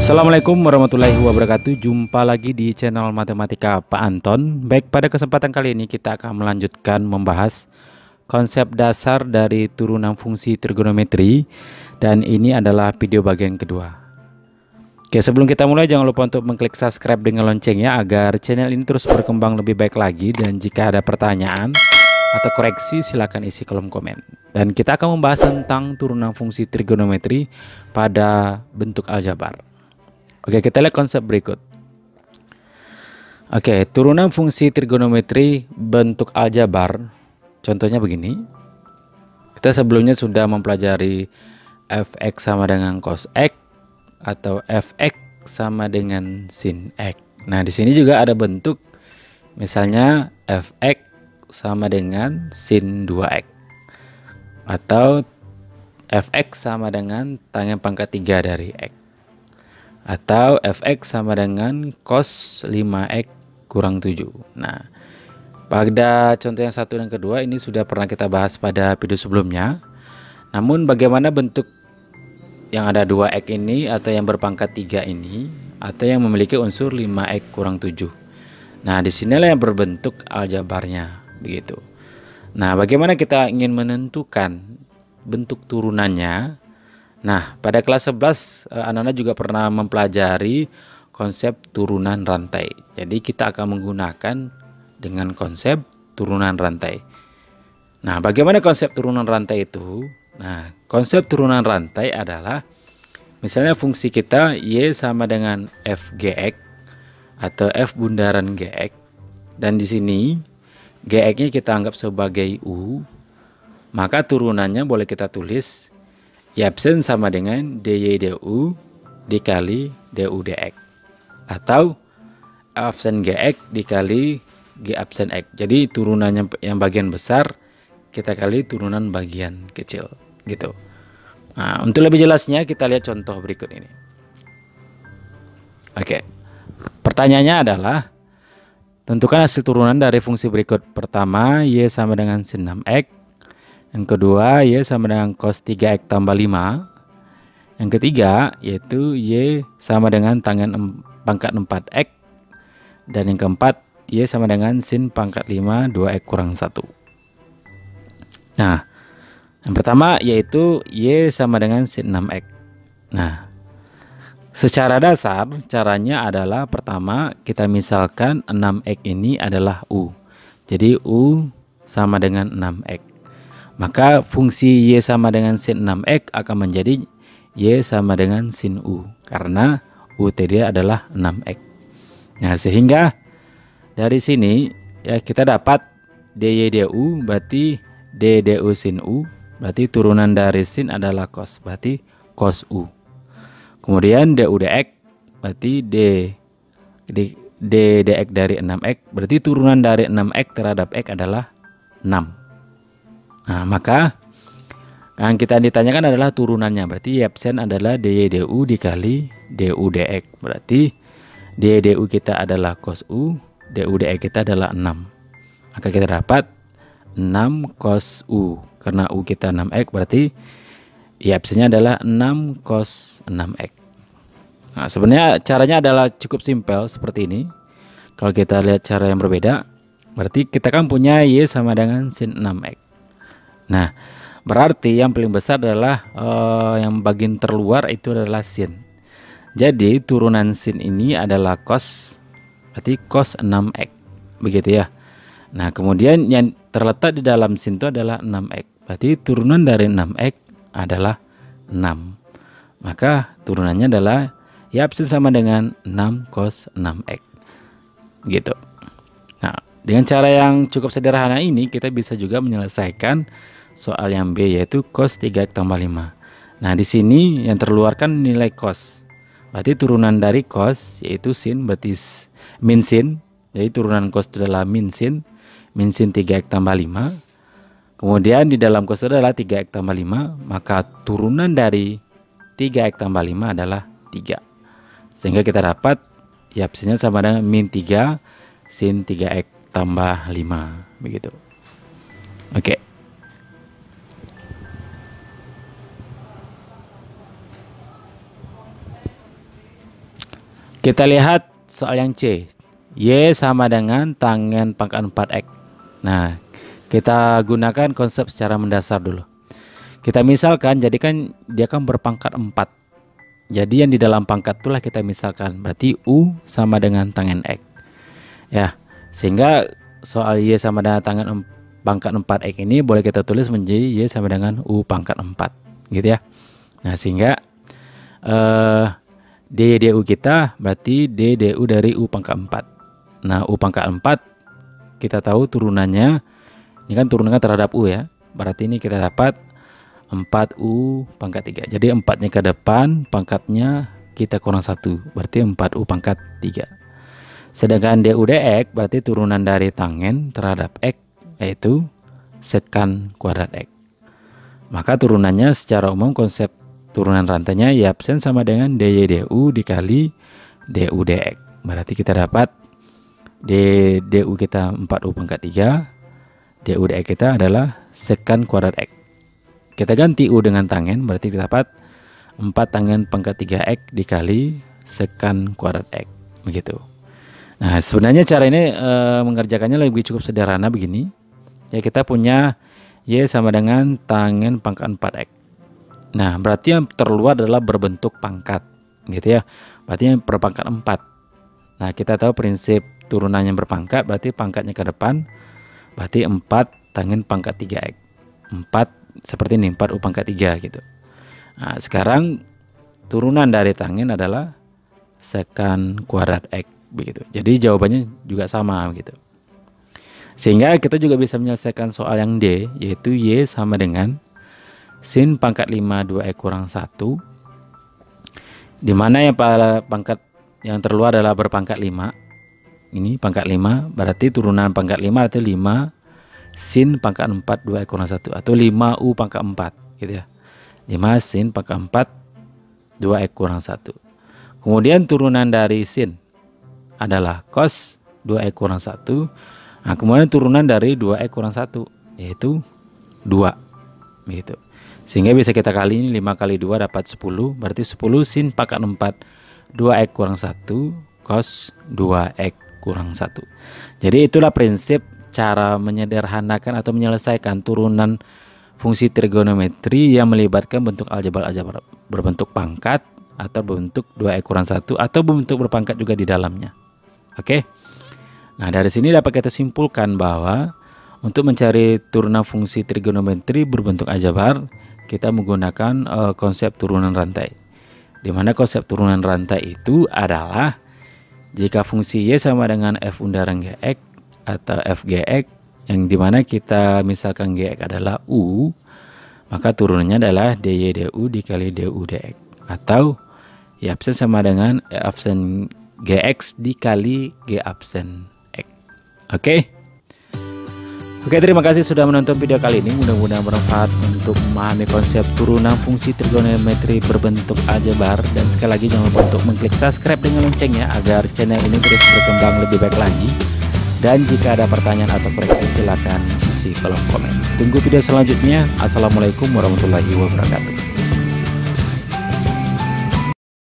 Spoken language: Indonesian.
Assalamualaikum warahmatullahi wabarakatuh. Jumpa lagi di channel Matematika Pak Anton. Baik, pada kesempatan kali ini kita akan melanjutkan membahas konsep dasar dari turunan fungsi trigonometri, dan ini adalah video bagian kedua. Oke, sebelum kita mulai jangan lupa untuk mengklik subscribe dengan loncengnya agar channel ini terus berkembang lebih baik lagi, dan jika ada pertanyaan atau koreksi silakan isi kolom komen. Dan kita akan membahas tentang turunan fungsi trigonometri pada bentuk aljabar. Oke, kita lihat konsep berikut. Oke, turunan fungsi trigonometri bentuk aljabar. Contohnya begini. Kita sebelumnya sudah mempelajari fx sama dengan cos x atau fx sama dengan sin x. Nah, di sini juga ada bentuk misalnya fx sama dengan sin 2x atau fx sama dengan tangen pangkat 3 dari x, atau fx sama dengan cos 5x kurang 7. Nah, pada contoh yang satu dan kedua ini sudah pernah kita bahas pada video sebelumnya. Namun bagaimana bentuk yang ada 2x ini atau yang berpangkat 3 ini atau yang memiliki unsur 5x kurang 7. Nah, disinilah yang berbentuk aljabarnya begitu. Nah, bagaimana kita ingin menentukan bentuk turunannya? Nah, pada kelas 11 anak-anak juga pernah mempelajari konsep turunan rantai. Jadi kita akan menggunakan dengan konsep turunan rantai. Nah, bagaimana konsep turunan rantai itu? Nah, konsep turunan rantai adalah misalnya fungsi kita y sama dengan f gx atau f bundaran gx, dan di sini gx-nya kita anggap sebagai u, maka turunannya boleh kita tulis y absen sama dengan dy du dikali du dx, atau absen gx dikali g absen x. Jadi turunannya yang bagian besar kita kali turunan bagian kecil gitu. Nah, untuk lebih jelasnya kita lihat contoh berikut ini. Oke, pertanyaannya adalah tentukan hasil turunan dari fungsi berikut. Pertama, y sama dengan sin 6x. Yang kedua, y sama dengan cos 3x tambah 5. Yang ketiga, yaitu y sama dengan tangen pangkat 4x. Dan yang keempat, y sama dengan sin pangkat 5 2x kurang 1. Nah, yang pertama yaitu y sama dengan sin 6x. Nah, secara dasar caranya adalah pertama kita misalkan 6x ini adalah u. Jadi u sama dengan 6x. Maka fungsi y sama dengan sin 6x akan menjadi y sama dengan sin u, karena u tadi adalah 6x. Nah, sehingga dari sini ya kita dapat dy du berarti d du sin u, berarti turunan dari sin adalah cos, berarti cos u. Kemudian du dx berarti d dx dari 6x, berarti turunan dari 6x terhadap x adalah 6. Nah, maka yang kita ditanyakan adalah turunannya, berarti y absen adalah dy du dikali du dx, berarti dy du kita adalah cos u, du dx kita adalah 6. Maka kita dapat 6 cos u, karena u kita 6x, berarti y absennya adalah 6 cos 6x. Nah, sebenarnya caranya adalah cukup simpel seperti ini. Kalau kita lihat cara yang berbeda, berarti kita kan punya y sama dengan sin 6x. Nah, berarti yang paling besar adalah yang bagian terluar itu adalah sin. Jadi turunan sin ini adalah cos, berarti cos 6x, begitu ya. Nah, kemudian yang terletak di dalam sin itu adalah 6x, berarti turunan dari 6x adalah 6. Maka turunannya adalah y absen sama dengan 6 cos 6x gitu. Nah, dengan cara yang cukup sederhana ini kita bisa juga menyelesaikan soal yang B, yaitu cos 3x tambah 5. Nah, di sini yang terluar kan nilai cos. Berarti turunan dari cos yaitu sin, berarti min sin. Jadi turunan cos itu adalah min sin 3x tambah 5. Kemudian di dalam cos itu adalah 3x tambah 5, maka turunan dari 3x tambah 5 adalah 3. Sehingga kita dapat y absennya sama dengan min 3 sin 3x tambah 5 begitu. Oke. Kita lihat soal yang C. Y sama dengan tangen pangkat 4X. Nah, kita gunakan konsep secara mendasar dulu. Kita misalkan, jadi kan dia kan berpangkat 4. Jadi yang di dalam pangkat itulah kita misalkan. Berarti U sama dengan tangen X. Ya, sehingga soal Y sama dengan tangen pangkat 4X ini boleh kita tulis menjadi Y sama dengan U pangkat 4. Gitu ya. Nah, sehingga DDU kita berarti DDU dari U pangkat 4. Nah, U pangkat 4 kita tahu turunannya, ini kan turunannya terhadap U ya. Berarti ini kita dapat 4U pangkat 3. Jadi 4-nya ke depan, pangkatnya kita kurang 1. Berarti 4U pangkat 3. Sedangkan DU dx berarti turunan dari tangen terhadap X, yaitu sekan kuadrat X. Maka turunannya secara umum konsep turunan rantainya Y absen sama dengan DY DU dikali DU dx. Berarti kita dapat DU kita 4U pangkat 3, DU dx kita adalah sekan kuadrat X. Kita ganti U dengan tangen, berarti kita dapat 4 tangen pangkat 3X dikali sekan kuadrat X. Begitu. Nah, sebenarnya cara ini mengerjakannya lebih cukup sederhana begini. Ya, kita punya Y sama dengan tangen pangkat 4X. Nah, berarti yang terluar adalah berbentuk pangkat, gitu ya. Berarti yang berpangkat 4. Nah, kita tahu prinsip turunan yang berpangkat, berarti pangkatnya ke depan, berarti 4 tangen pangkat 3X. 4 seperti ini, 4U pangkat 3 gitu. Nah, sekarang turunan dari tangen adalah sekan kuadrat X, begitu. Jadi jawabannya juga sama begitu. Sehingga kita juga bisa menyelesaikan soal yang D, yaitu Y sama dengan sin pangkat 5 2X kurang 1, dimana yang pangkat yang terluar adalah berpangkat 5. Ini pangkat 5, berarti turunan pangkat 5 artinya 5 sin pangkat 4 2X kurang 1, atau 5U pangkat 4 gitu ya. 5 sin pangkat 4 2X kurang 1. Kemudian turunan dari sin adalah cos 2X kurang 1. Nah, kemudian turunan dari 2X kurang 1 yaitu 2 gitu. Sehingga bisa kita kali ini 5 kali 2 dapat 10, berarti 10 sin pangkat 4 2X kurang 1 cos 2X kurang 1. Jadi itulah prinsip cara menyederhanakan atau menyelesaikan turunan fungsi trigonometri yang melibatkan bentuk aljabar berbentuk pangkat atau berbentuk 2X kurang 1 atau berbentuk berpangkat juga di dalamnya. Oke. Nah, dari sini dapat kita simpulkan bahwa untuk mencari turunan fungsi trigonometri berbentuk aljabar, kita menggunakan konsep turunan rantai. Di mana konsep turunan rantai itu adalah jika fungsi Y sama dengan F undaran Gx atau Fgx, yang dimana kita misalkan Gx adalah U, maka turunannya adalah dy du dikali du dx, atau Y absen sama dengan E absen Gx dikali G absen X. Oke. Oke, terima kasih sudah menonton video kali ini. Mudah-mudahan bermanfaat untuk memahami konsep turunan fungsi trigonometri berbentuk aljabar. Dan sekali lagi jangan lupa untuk mengklik subscribe dengan loncengnya agar channel ini terus berkembang lebih baik lagi. Dan jika ada pertanyaan atau koreksi silakan isi kolom komen. Tunggu video selanjutnya. Assalamualaikum warahmatullahi wabarakatuh.